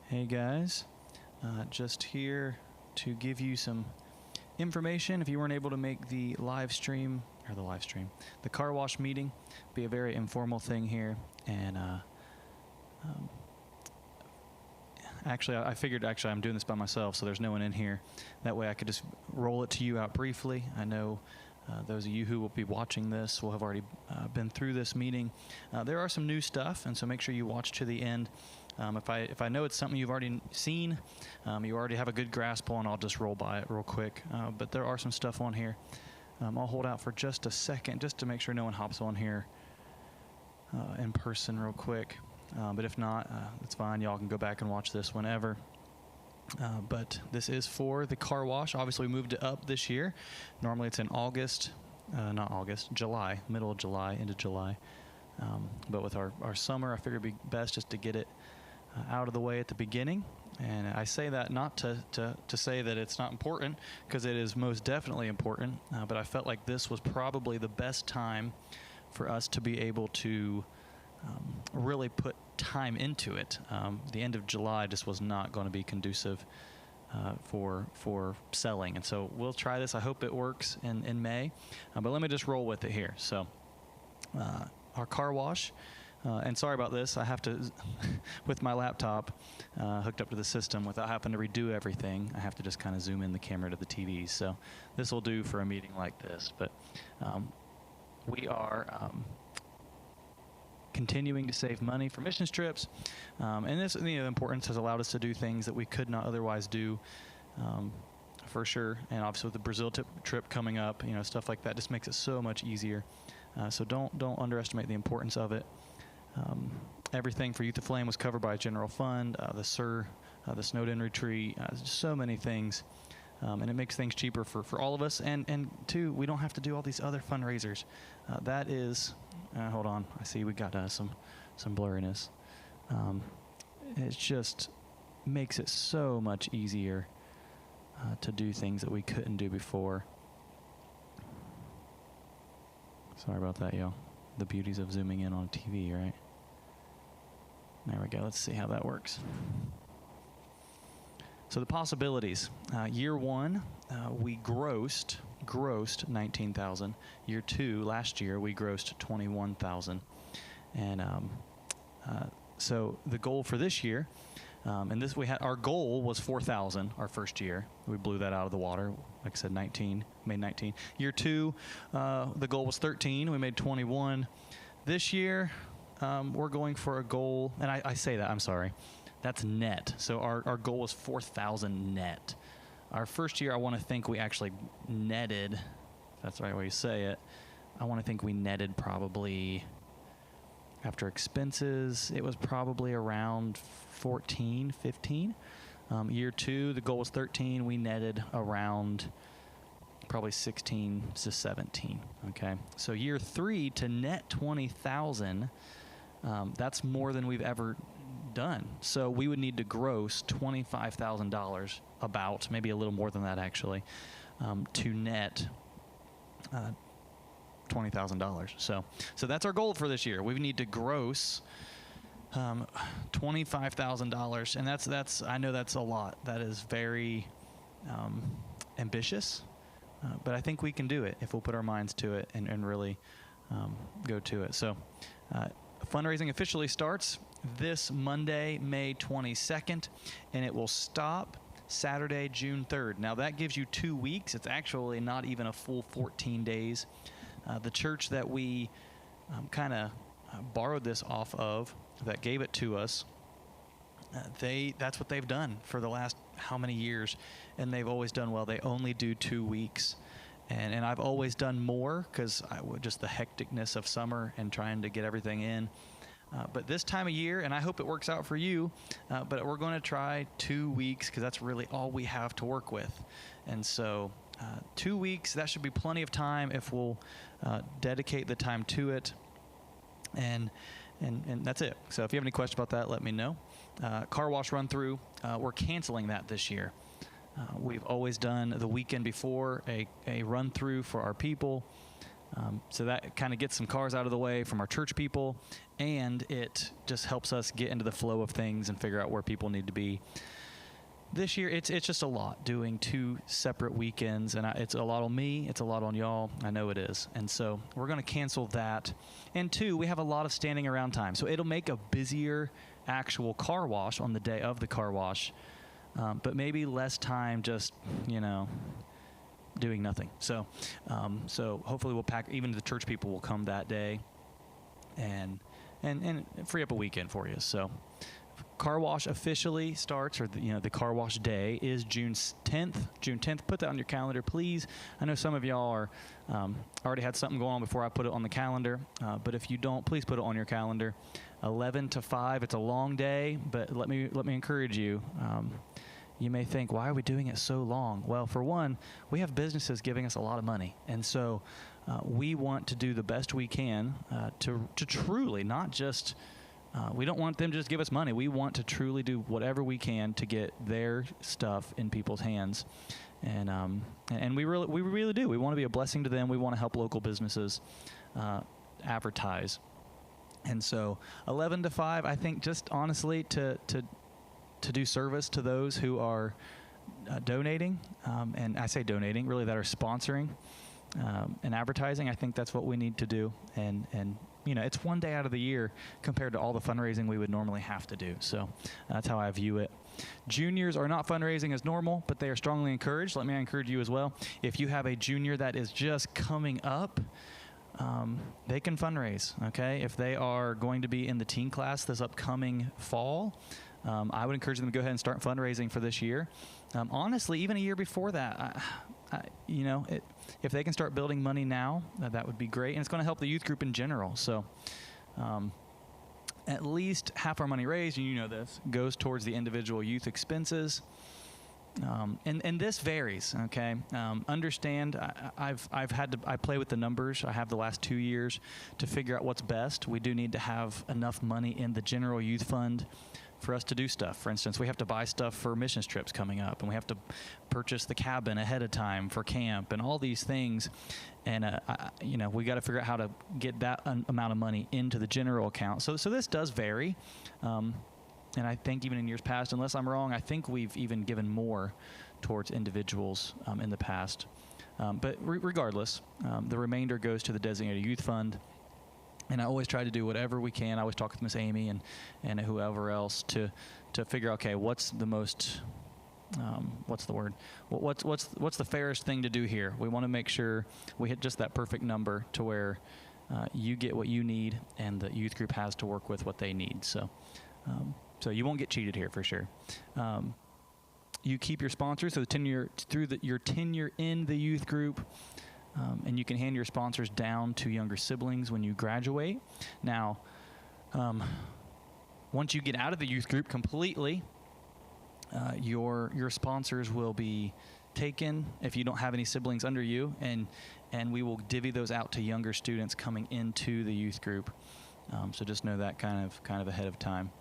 Hey guys, just here to give you some information. If you weren't able to make the car wash meeting, be a very informal thing here. And actually, I figured I'm doing this by myself, so there's no one in here. That way I could just roll it to you out briefly. I know those of you who will be watching this will have already been through this meeting. There are some new stuff, and so make sure you watch to the end. If I know it's something you've already seen, you already have a good grasp on, I'll just roll by it real quick. But there are some stuff on here. I'll hold out for just a second just to make sure no one hops on here in person real quick. But if not, it's fine. Y'all can go back and watch this whenever. But this is for the car wash. Obviously, we moved it up this year. Normally it's in July, middle of July, into July. But with our summer, I figured it'd be best just to get it out of the way at the beginning. And I say that not to say that it's not important, because it is most definitely important. But I felt like this was probably the best time for us to be able to really put time into it. The end of July just was not going to be conducive for selling. And so we'll try this. I hope it works in May. But let me just roll with it here. So our car wash. And sorry about this. I have to, with my laptop hooked up to the system, without having to redo everything, I have to just kind of zoom in the camera to the TV. So this will do for a meeting like this. But we are continuing to save money for missions trips. And this, the importance has allowed us to do things that we could not otherwise do, for sure. And obviously with the Brazil trip coming up, stuff like that just makes it so much easier. So don't underestimate the importance of it. Everything for Youth Aflame was covered by a general fund, the Snowden retreat, so many things. And it makes things cheaper for all of us. And two, we don't have to do all these other fundraisers. That is, hold on, I see we got some blurriness. It just makes it so much easier to do things that we couldn't do before. Sorry about that, y'all. The beauties of zooming in on TV, right? There we go. Let's see how that works. So the possibilities. Year one, we grossed 19,000. Year two, last year, we grossed 21,000. And so the goal for this year, our goal was 4,000 our first year. We blew that out of the water. Like I said, made 19. Year two, the goal was 13. We made 21. This year, we're going for a goal, and I say that, I'm sorry, that's net. So our goal was 4,000 net. Our first year, I want to think we actually netted, if that's the right way you say it, I want to think we netted probably, after expenses, it was probably around 14, 15. Year two, the goal was 13. We netted around probably 16 to 17. Okay, so year three to net 20,000, that's more than we've ever done. So we would need to gross $25,000, about, maybe a little more than that actually, to net $20,000. So that's our goal for this year. We need to gross $25,000, and that's I know that's a lot. That is very ambitious, but I think we can do it if we'll put our minds to it and really go to it. So fundraising officially starts this Monday, May 22nd, and it will stop Saturday, June 3rd. Now that gives you 2 weeks. It's actually not even a full 14 days. The church that we kind of borrowed this off of, that gave it to us, that's what they've done for the last how many years, and they've always done well. They only do 2 weeks, and I've always done more because just the hecticness of summer and trying to get everything in. But this time of year, and I hope it works out for you, but we're going to try 2 weeks because that's really all we have to work with. And so 2 weeks, that should be plenty of time if we'll dedicate the time to it. And that's it. So if you have any questions about that, let me know. Car wash run through, we're canceling that this year. We've always done the weekend before a run through for our people. So that kind of gets some cars out of the way from our church people, and it just helps us get into the flow of things and figure out where people need to be. This year, it's just a lot doing 2 separate weekends, and it's a lot on me. It's a lot on y'all. I know it is. And so we're going to cancel that. And 2, we have a lot of standing around time. So it'll make a busier actual car wash on the day of the car wash, but maybe less time just, doing nothing. So hopefully we'll pack, even the church people will come that day and free up a weekend for you. So car wash officially starts, or the car wash day is June 10th. Put that on your calendar, please. I know some of y'all are already had something going on before I put it on the calendar, but if you don't, please put it on your calendar. 11 to 5. It's a long day, but let me encourage you. You may think, why are we doing it so long? Well, for one, we have businesses giving us a lot of money, and so we want to do the best we can to truly not just. We don't want them to just give us money. We want to truly do whatever we can to get their stuff in people's hands, and we really do. We want to be a blessing to them. We want to help local businesses advertise, and so 11 to 5. I think just honestly to do service to those who are donating, and I say donating, really that are sponsoring and advertising. I think that's what we need to do, and it's one day out of the year compared to all the fundraising we would normally have to do. So that's how I view it. Juniors are not fundraising as normal, but they are strongly encouraged. Let me encourage you as well. If you have a junior that is just coming up, they can fundraise, okay? If they are going to be in the teen class this upcoming fall, I would encourage them to go ahead and start fundraising for this year. Honestly, even a year before that, if they can start building money now, that would be great. And it's going to help the youth group in general. So at least half our money raised, and you know this, goes towards the individual youth expenses. And this varies, okay? Understand, I play with the numbers. I have the last 2 years to figure out what's best. We do need to have enough money in the general youth fund for us to do stuff. For instance, we have to buy stuff for missions trips coming up, and we have to purchase the cabin ahead of time for camp and all these things. And we got to figure out how to get that amount of money into the general account. So this does vary. And I think even in years past, unless I'm wrong, I think we've even given more towards individuals in the past. But regardless, the remainder goes to the designated youth fund. And I always try to do whatever we can. I always talk with Miss Amy and whoever else to figure out, okay, what's the most, what's the word? What's the fairest thing to do here? We want to make sure we hit just that perfect number to where you get what you need and the youth group has to work with what they need. So you won't get cheated here for sure. You keep your sponsors, so your tenure in the youth group. And you can hand your sponsors down to younger siblings when you graduate. Now, once you get out of the youth group completely, your sponsors will be taken if you don't have any siblings under you, and we will divvy those out to younger students coming into the youth group. So just know that kind of ahead of time.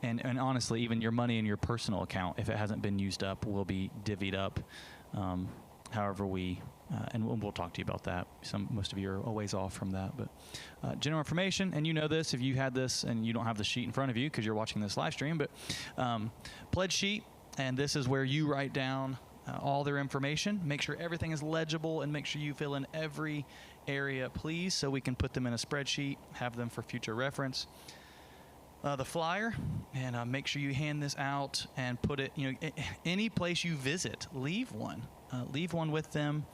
And honestly, even your money in your personal account, if it hasn't been used up, will be divvied up. However and we'll talk to you about that. Most of you are a ways off from that, but general information, and you know this if you had this and you don't have the sheet in front of you because you're watching this live stream, but pledge sheet, and this is where you write down all their information. Make sure everything is legible, and make sure you fill in every area, please, so we can put them in a spreadsheet, have them for future reference. The flyer, and make sure you hand this out and put it, any place you visit, leave one with them,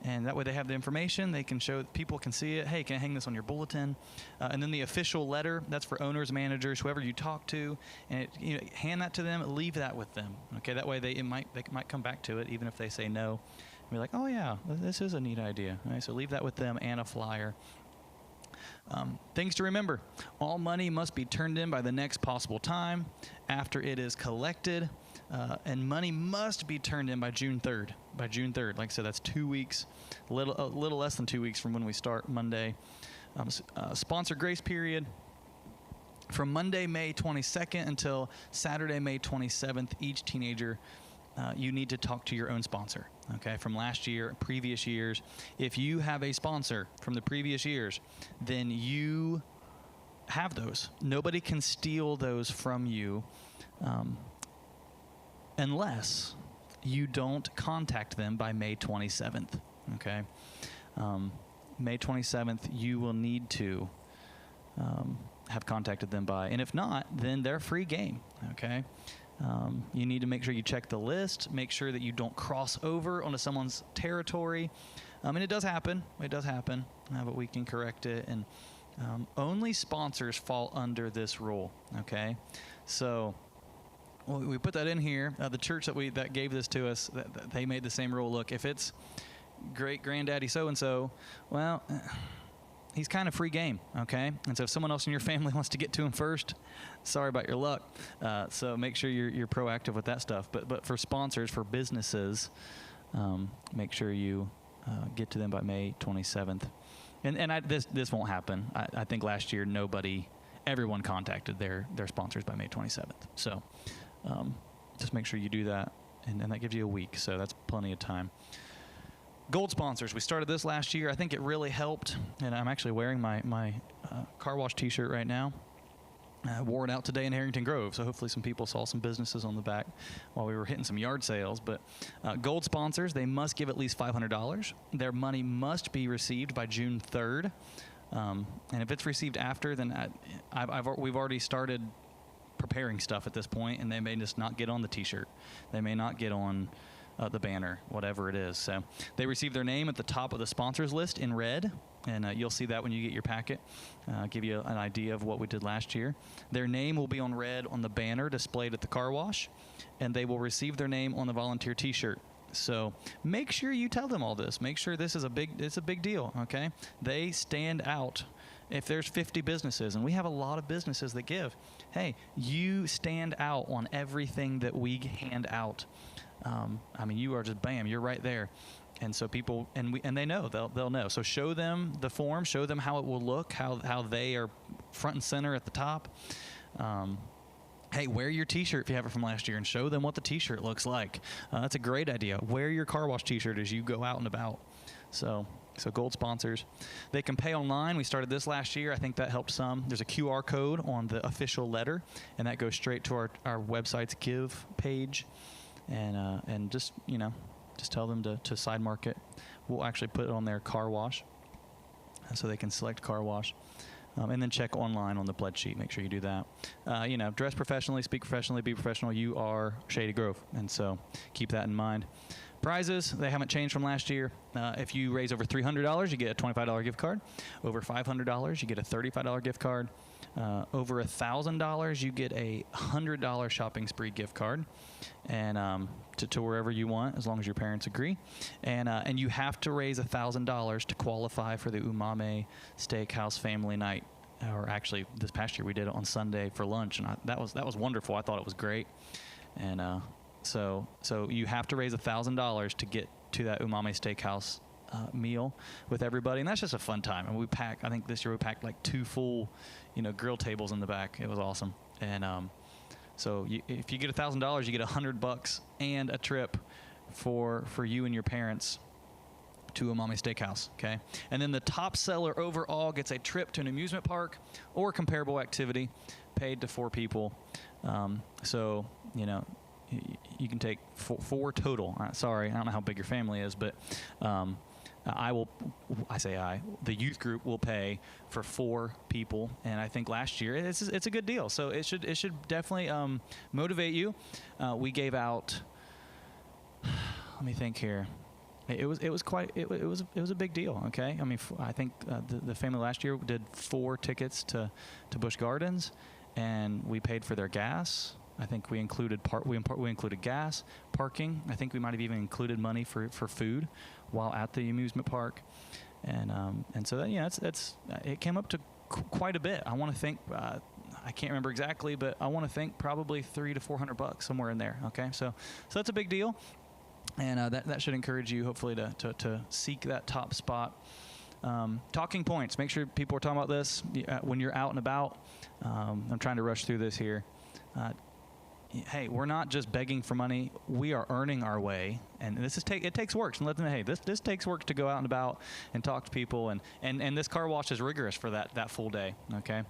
and that way they have the information. They can show, people can see it. Hey, can I hang this on your bulletin? And then the official letter, that's for owners, managers, whoever you talk to, and hand that to them, leave that with them. Okay, that way they might come back to it, even if they say no, and be like, oh yeah, this is a neat idea. All right, so leave that with them and a flyer. Things to remember: all money must be turned in by the next possible time after it is collected, and money must be turned in by June 3rd. Like I said, that's 2 weeks, a little less than 2 weeks from when we start Monday. Sponsor grace period from Monday, May 22nd until Saturday, May 27th. Each teenager you need to talk to your own sponsor, okay, from last year, previous years. If you have a sponsor from the previous years, then you have those. Nobody can steal those from you unless you don't contact them by May 27th, okay? May 27th, you will need to have contacted them by. And if not, then they're free game, okay? You need to make sure you check the list, make sure that you don't cross over onto someone's territory. And it does happen. It does happen, but we can correct it. And only sponsors fall under this rule, okay? So we put that in here. The church that gave this to us, they made the same rule. Look, if it's great granddaddy so-and-so, well, he's kind of free game, okay? And so if someone else in your family wants to get to him first, sorry about your luck. So make sure you're proactive with that stuff. But for sponsors, for businesses, make sure you get to them by May 27th. And this won't happen. I think last year everyone contacted their sponsors by May 27th. So just make sure you do that, and that gives you a week, so that's plenty of time. Gold sponsors. We started this last year. I think it really helped, and I'm actually wearing my car wash T-shirt right now. I wore it out today in Harrington Grove, so hopefully some people saw some businesses on the back while we were hitting some yard sales. But gold sponsors, they must give at least $500. Their money must be received by June 3rd. And if it's received after, then we've already started preparing stuff at this point, and they may just not get on the T-shirt. They may not get on the banner, whatever it is. So they receive their name at the top of the sponsors list in red, and you'll see that when you get your packet. Give you an idea of what we did last year. Their name will be on red on the banner displayed at the car wash, and they will receive their name on the volunteer T-shirt. So make sure you tell them all this. Make sure it's a big deal, okay? They stand out. If there's 50 businesses, and we have a lot of businesses that give, hey, you stand out on everything that we hand out. You are just bam, you're right there. And so people, and they know, they'll know. So show them the form, show them how it will look, how they are front and center at the top. Hey, wear your T-shirt if you have it from last year, and show them what the T-shirt looks like. That's a great idea. Wear your car wash T-shirt as you go out and about. So gold sponsors. They can pay online. We started this last year. I think that helped some. There's a QR code on the official letter, and that goes straight to our website's Give page. And just tell them to side mark it. We'll actually put it on their car wash, so they can select car wash. And then check online on the pledge sheet. Make sure you do that. Dress professionally, speak professionally, be professional. You are Shady Grove, and so keep that in mind. Prizes, they haven't changed from last year. If you raise over $300, you get a $25 gift card. Over $500, you get a $35 gift card. Over $1,000, you get a $100 shopping spree gift card, and to wherever you want, as long as your parents agree. And you have to raise $1,000 to qualify for the Umame Steakhouse Family Night. Or actually, this past year we did it on Sunday for lunch, and that was wonderful. I thought it was great, and so you have to raise $1,000 to get to that Umame Steakhouse meal with everybody, and that's just a fun time. And I think this year we packed like 2 full, grill tables in the back. It was awesome. And so if you get $1,000, you get $100 and a trip for you and your parents to Umame Steakhouse. Okay, and then the top seller overall gets a trip to an amusement park or comparable activity, paid to 4 people. So you can take 4 total. Sorry, I don't know how big your family is, but the youth group will pay for 4 people, and I think last year it's a good deal. So it should definitely motivate you. We gave out. Let me think here. It was a big deal. Okay, I think the family last year did 4 tickets to Busch Gardens, and we paid for their gas. I think we included we included gas, parking. I think we might have even included money for food while at the amusement park, and so that it came up to quite a bit. I want to think I can't remember exactly, but I want to think probably $300 to $400 somewhere in there. Okay, so that's a big deal, and that should encourage you hopefully to seek that top spot. Talking points. Make sure people are talking about this when you're out and about. I'm trying to rush through this here. hey, we're not just begging for money. We are earning our way, and it takes work. And let them know, hey, this takes work to go out and about and talk to people, and this car wash is rigorous for that full day. Okay,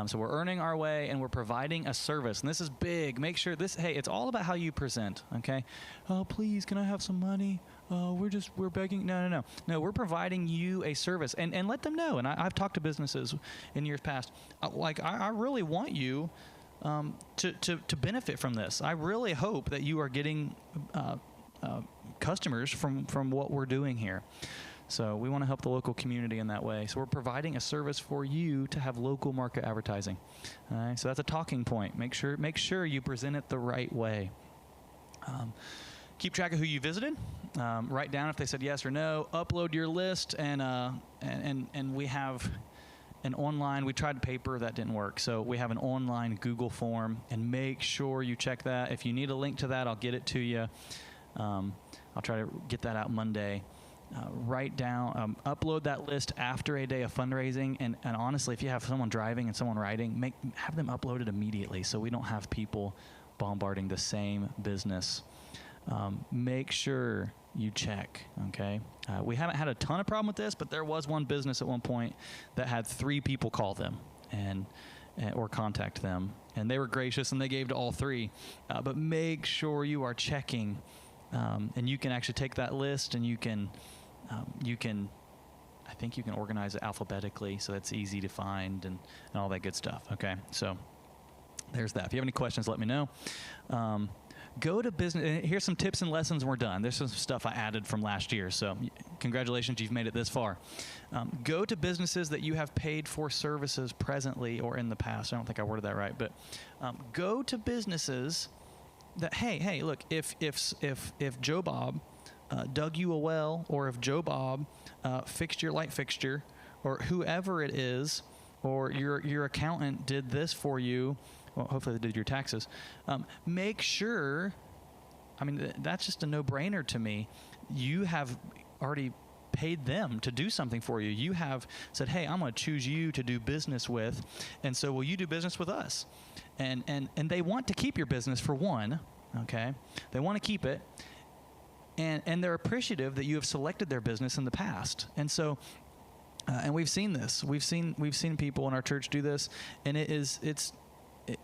so we're earning our way, and we're providing a service, and this is big. Make sure hey, it's all about how you present. Okay, oh, please, can I have some money? We're begging. No. We're providing you a service, and let them know. And I've talked to businesses in years past. I really want you to benefit from this. I really hope that you are getting customers from what we're doing here. So we want to help the local community in that way. So we're providing a service for you to have local market advertising. All right, so that's a talking point. Make sure you present it the right way. Keep track of who you visited. Write down if they said yes or no. Upload your list, and we have an online. We tried paper, that didn't work. So we have an online Google form, and make sure you check that. If you need a link to that, I'll get it to you. I'll try to get that out Monday. Write down, upload that list after a day of fundraising. And honestly, if you have someone driving and someone writing, have them uploaded immediately so we don't have people bombarding the same business. Make sure you check, okay? We haven't had a ton of problem with this, but there was one business at one point that had 3 people call them or contact them, and they were gracious and they gave to all 3. But make sure you are checking, and you can actually take that list and you can I think you can organize it alphabetically so that's easy to find and all that good stuff. Okay, so there's that. If you have any questions, let me know. Go to business. Here's some tips and lessons. We're done. There's some stuff I added from last year. So congratulations, you've made it this far. Go to businesses that you have paid for services presently or in the past. I don't think I worded that right, but go to businesses that, hey, look, if Joe Bob dug you a well, or if Joe Bob fixed your light fixture, or whoever it is, or your accountant did this for you, well, hopefully they did your taxes. Make sure, that's just a no-brainer to me. You have already paid them to do something for you. You have said, hey, I'm going to choose you to do business with, and so will you do business with us? And they want to keep your business, for one, okay? They want to keep it, and they're appreciative that you have selected their business in the past. And so, and we've seen this. We've seen people in our church do this, and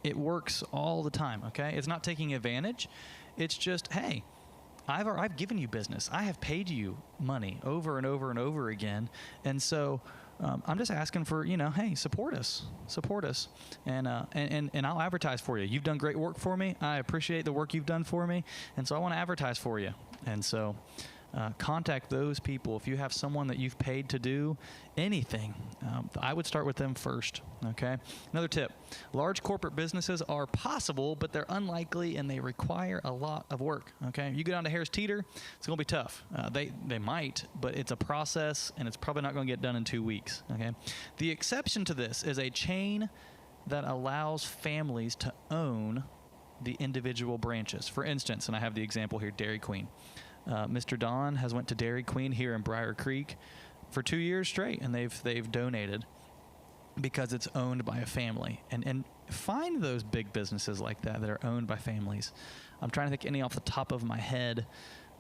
it works all the time, okay? It's not taking advantage. It's just, hey, I've given you business. I have paid you money over and over and over again. And so I'm just asking for, hey, support us, and I'll advertise for you. You've done great work for me. I appreciate the work you've done for me, and so I want to advertise for you. And so contact those people. If you have someone that you've paid to do anything, I would start with them first, okay? Another tip, large corporate businesses are possible, but they're unlikely and they require a lot of work, okay? You go down to Harris Teeter, it's going to be tough. They might, but it's a process and it's probably not going to get done in 2 weeks, okay? The exception to this is a chain that allows families to own the individual branches. For instance, and I have the example here, Dairy Queen. Mr. Don has went to Dairy Queen here in Briar Creek for 2 years straight, and they've donated because it's owned by a family. And find those big businesses like that are owned by families. I'm trying to think any off the top of my head,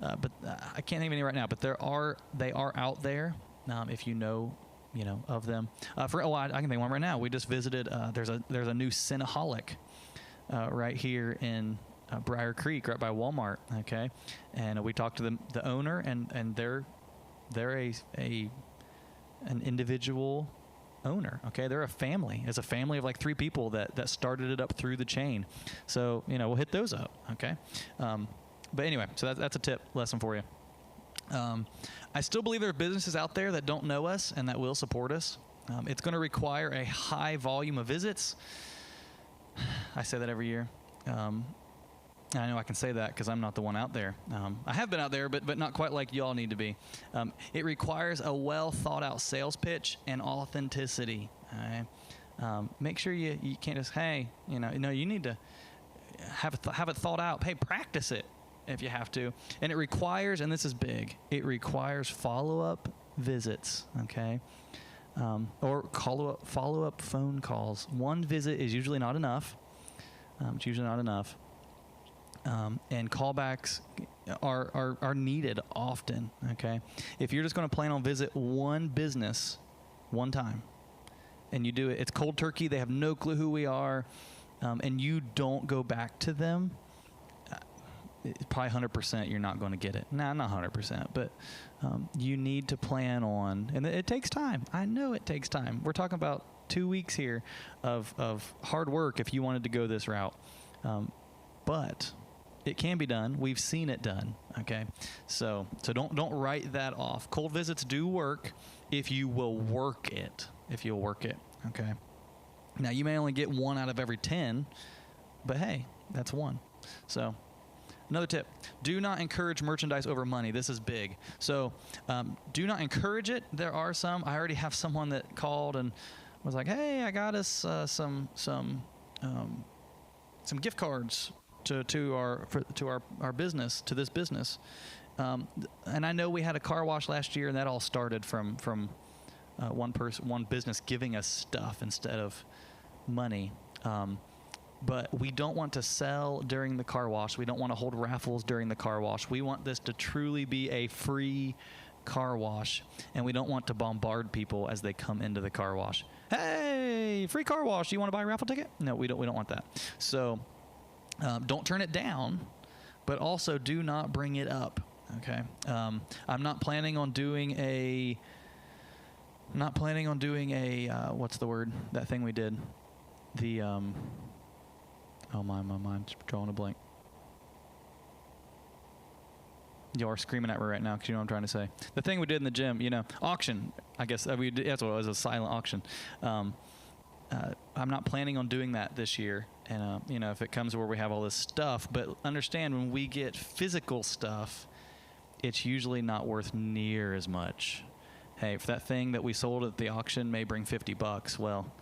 but I can't think of any right now. But they are out there. If you know of them. I can think of one right now. We just visited. There's a new Cinnaholic right here in Briar Creek, right by Walmart. Okay, and we talked to the owner, and they're an individual owner. Okay, they're a family. It's a family of like 3 people that started it up through the chain. So we'll hit those up. Okay, but anyway, so that's a tip lesson for you. I still believe there are businesses out there that don't know us and that will support us. It's going to require a high volume of visits. I say that every year. I know I can say that because I'm not the one out there. I have been out there, but not quite like y'all need to be. It requires a well thought out sales pitch and authenticity. Right? Make sure you can't just, hey, you need to have it thought out. Hey, practice it if you have to. And it requires, and this is big, it requires follow-up visits, okay? Or follow-up phone calls. One visit is usually not enough. It's usually not enough. And callbacks are needed often, okay? If you're just going to plan on visit one business one time, and you do it, it's cold turkey, they have no clue who we are, and you don't go back to them, probably 100% you're not going to get it. Nah, not 100%, but you need to plan on, and it takes time. I know it takes time. We're talking about 2 weeks here of hard work if you wanted to go this route. But it can be done. We've seen it done. Okay, so don't write that off. Cold visits do work if you will work it. If you'll work it. Okay. Now you may only get 1 out of every 10, but hey, that's 1. So another tip: do not encourage merchandise over money. This is big. So do not encourage it. There are some. I already have someone that called and was like, "Hey, I got us some gift cards to our business, to this business." And I know we had a car wash last year, and that all started from one business giving us stuff instead of money. But we don't want to sell during the car wash. We don't want to hold raffles during the car wash. We want this to truly be a free car wash, and we don't want to bombard people as they come into the car wash. Hey, free car wash! You want to buy a raffle ticket? No, we don't want that. So don't turn it down, but also do not bring it up. Okay, I'm not planning on doing a. What's the word? That thing we did. The oh my mind's drawing a blank. You are screaming at me right now because you know what I'm trying to say. The thing we did in the gym, auction. I guess that's what it was, a silent auction. I'm not planning on doing that this year. And, if it comes where we have all this stuff, but understand when we get physical stuff, it's usually not worth near as much. Hey, if that thing that we sold at the auction may bring $50, well,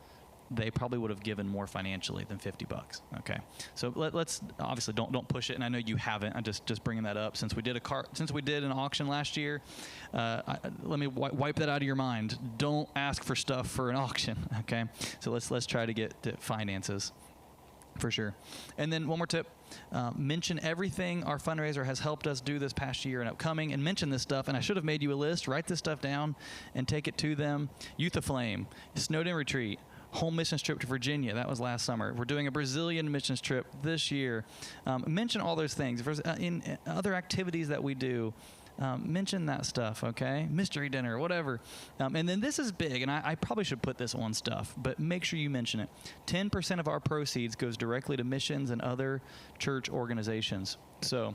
they probably would have given more financially than $50. Okay, so let's obviously don't push it. And I know you haven't. I'm just bringing that up since we did an auction last year. Let me wipe that out of your mind. Don't ask for stuff for an auction. Okay, so let's try to get to finances for sure. And then one more tip: mention everything our fundraiser has helped us do this past year and upcoming, and mention this stuff. And I should have made you a list. Write this stuff down and take it to them. Youth Aflame, Snowden Retreat, home missions trip to Virginia. That was last summer. We're doing a Brazilian missions trip this year. Mention all those things. In other activities that we do, mention that stuff, okay? Mystery dinner, whatever. And then this is big, and I probably should put this on stuff, but make sure you mention it. 10% of our proceeds goes directly to missions and other church organizations. So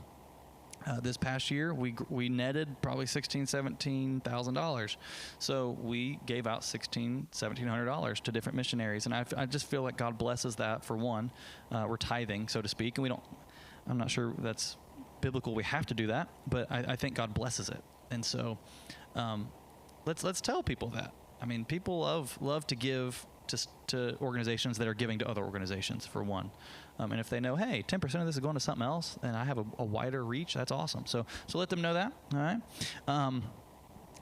this past year, we netted probably $1,700. So we gave out $1,700 to different missionaries, and I just feel like God blesses that. For one, we're tithing, so to speak, and I'm not sure that's biblical. We have to do that, but I think God blesses it, and so let's tell people that. I mean, people love to give to organizations that are giving to other organizations, for one. And if they know, hey, 10% of this is going to something else, and I have a wider reach, that's awesome. So let them know that. All right.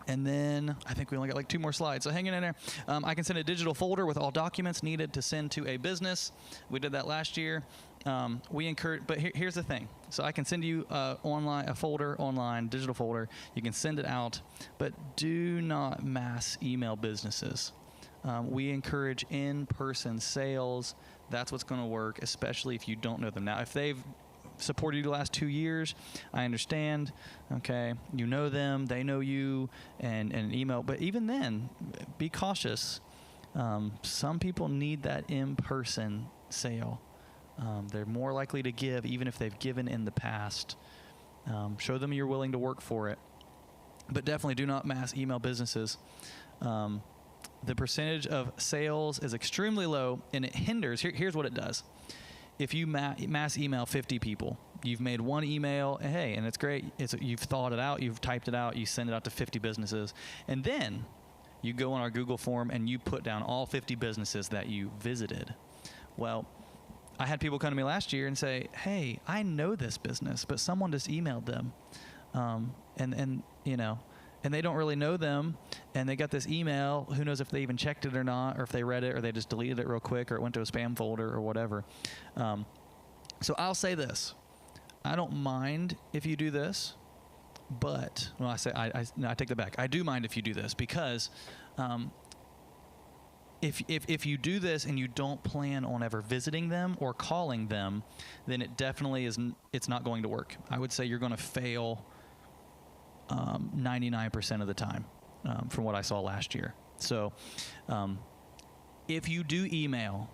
And then I think we only got like 2 more slides, so hang in there. I can send a digital folder with all documents needed to send to a business. We did that last year. We encourage, but here's the thing. So I can send you a folder online, digital folder. You can send it out, but do not mass email businesses. We encourage in-person sales. That's what's going to work, especially if you don't know them. Now, if they've supported you the last 2 years, I understand. Okay, you know them, they know you, and an email. But even then, be cautious. Some people need that in-person sale. They're more likely to give, even if they've given in the past. Show them you're willing to work for it. But definitely do not mass email businesses. The percentage of sales is extremely low, and it hinders. Here's what it does. If you mass email 50 people, you've made one email, and it's great. You've thought it out, you've typed it out, you send it out to 50 businesses, and then you go on our Google form and you put down all 50 businesses that you visited. Well, I had people come to me last year and say, hey, I know this business, but someone just emailed them, and they don't really know them, and they got this email. Who knows if they even checked it or not, or if they read it, or they just deleted it real quick, or it went to a spam folder or whatever. So I'll say this. I don't mind if you do this, but I take that back. I do mind if you do this because if you do this and you don't plan on ever visiting them or calling them, then it definitely it's not going to work. I would say you're going to fail 99% of the time from what I saw last year. So if you do email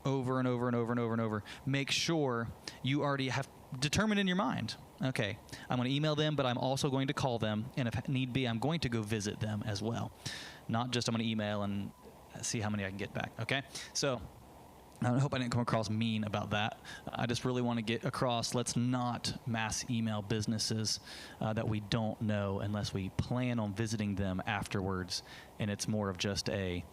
over and over and over and over and over, make sure you already have determined in your mind, okay, I'm going to email them, but I'm also going to call them, and if need be, I'm going to go visit them as well. Not just I'm going to email and see how many I can get back, okay? So I hope I didn't come across mean about that. I just really want to get across, let's not mass email businesses that we don't know unless we plan on visiting them afterwards, and it's more of just a,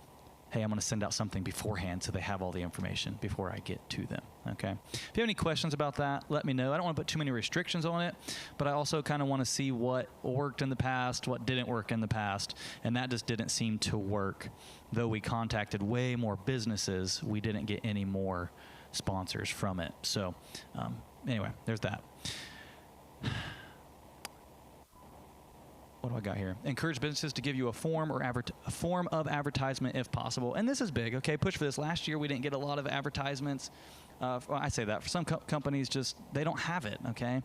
hey, I'm going to send out something beforehand so they have all the information before I get to them, okay? If you have any questions about that, let me know. I don't want to put too many restrictions on it, but I also kind of want to see what worked in the past, what didn't work in the past, and that just didn't seem to work. Though we contacted way more businesses, we didn't get any more sponsors from it. So anyway, there's that. What do I got here? Encourage businesses to give you a form or a form of advertisement if possible. And this is big, okay? Push for this. Last year, we didn't get a lot of advertisements. Well, I say that. For some companies, just they don't have it, okay?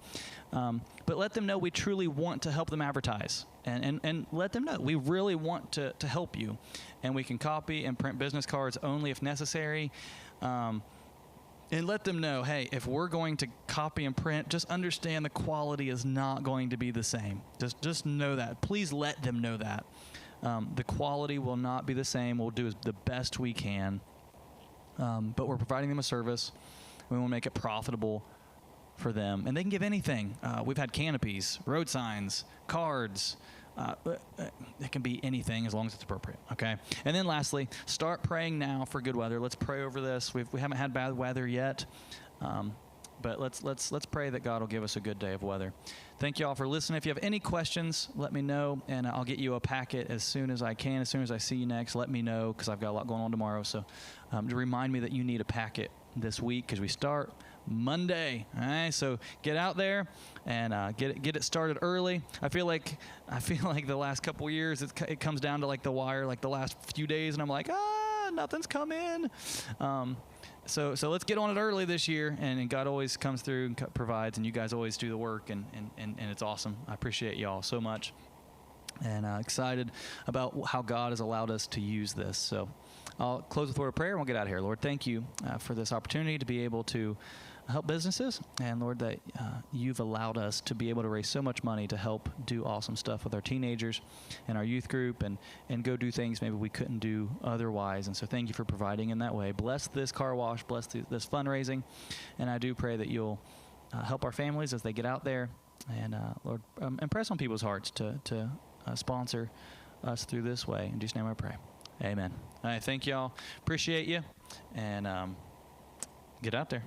But let them know we truly want to help them advertise. And let them know we really want to help you. And we can copy and print business cards only if necessary. And let them know, hey, if we're going to copy and print, just understand the quality is not going to be the same. Just know that. Please let them know that. The quality will not be the same. We'll do the best we can. But we're providing them a service. We want to make it profitable for them. And they can give anything. We've had canopies, road signs, cards. It can be anything as long as it's appropriate, okay? And then lastly, start praying now for good weather. Let's pray over this. We haven't had bad weather yet, but let's pray that God will give us a good day of weather. Thank you all for listening. If you have any questions, let me know, and I'll get you a packet as soon as I can. As soon as I see you next, let me know, because I've got a lot going on tomorrow. So to remind me that you need a packet this week, because we start Monday. All right, so get out there and get it started early. I feel like the last couple of years it comes down to like the wire, like the last few days, and I'm like, nothing's come in. So let's get on it early this year, and God always comes through and provides, and you guys always do the work, and it's awesome. I appreciate y'all so much, and excited about how God has allowed us to use this. So I'll close with a word of prayer, and we'll get out of here. Lord, thank you for this opportunity to be able to help businesses, and Lord, that you've allowed us to be able to raise so much money to help do awesome stuff with our teenagers and our youth group, and go do things maybe we couldn't do otherwise. And so thank you for providing in that way. Bless this car wash, bless this fundraising, and I do pray that you'll help our families as they get out there, and Lord, impress on people's hearts to sponsor us through this way. In Jesus' name I pray. Amen. All right, thank y'all. Appreciate you, and get out there.